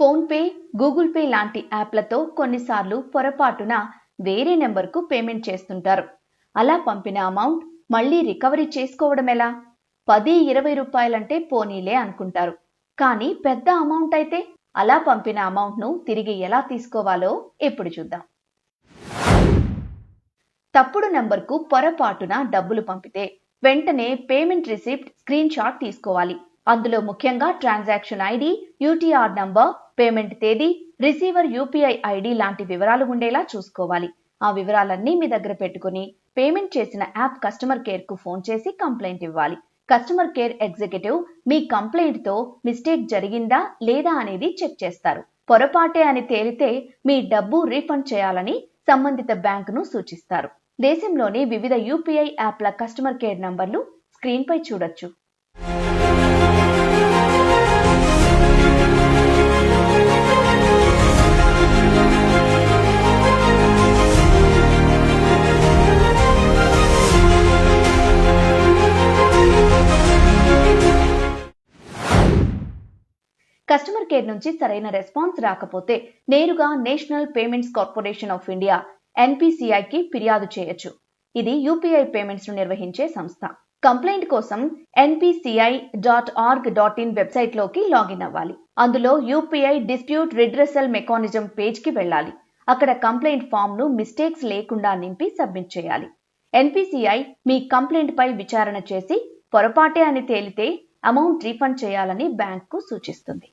Phone pay, Google pay లాంటి యాప్లతో కొన్నిసార్లు పొరపాటున వేరే నెంబర్కు పేమెంట్ చేస్తుంటారు. అలా పంపిన అమౌంట్ మళ్ళీ రికవరీ చేసుకోవడం ఎలా? 10-20 రూపాయలంటే పోనీలే అనుకుంటారు. కానీ పెద్ద అమౌంట్ అయితే అలా పంపిన అమౌంట్ను తిరిగి ఎలా తీసుకోవాలో ఇప్పుడు చూద్దాం. తప్పుడు నెంబర్కు పొరపాటున డబ్బులు పంపితే వెంటనే పేమెంట్ రిసిప్ట్ స్క్రీన్ షాట్ తీసుకోవాలి. అందులో ముఖ్యంగా transaction ID, UTR number, payment తేదీ, రిసీవర్ యూపీఐ ఐడి లాంటి వివరాలు ఉండేలా చూసుకోవాలి. ఆ వివరాలన్నీ మీ దగ్గర పెట్టుకుని పేమెంట్ చేసిన యాప్ కస్టమర్ కేర్ కు ఫోన్ చేసి కంప్లైంట్ ఇవ్వాలి. కస్టమర్ కేర్ ఎగ్జిక్యూటివ్ మీ కంప్లైంట్ తో మిస్టేక్ జరిగిందా లేదా అనేది చెక్ చేస్తారు. పొరపాటే అని తేలితే మీ డబ్బు రీఫండ్ చేయాలని సంబంధిత బ్యాంకును సూచిస్తారు. దేశంలోని వివిధ యూపీఐ యాప్ల కస్టమర్ కేర్ నంబర్లు స్క్రీన్ పై చూడొచ్చు. కస్టమర్ కేర్ నుంచి సరైన రెస్పాన్స్ రాకపోతే నేరుగా National Payments Corporation of India NPCIకి ఫిర్యాదు చేయొచ్చు. ఇది యూపీఐ పేమెంట్స్ ను నిర్వహించే సంస్థ. కంప్లైంట్ కోసం npci.org.in వెబ్సైట్ లోకి లాగిన్ అవ్వాలి. అందులో UPI dispute redressal mechanism page కి వెళ్ళాలి. అక్కడ కంప్లైంట్ ఫామ్ ను మిస్టేక్స్ లేకుండా నింపి సబ్మిట్ చేయాలి. NPCI మీ కంప్లైంట్ పై విచారణ చేసి పొరపాటే అని తేలితే అమౌంట్ రీఫండ్ చేయాలని బ్యాంక్ కు సూచిస్తుంది.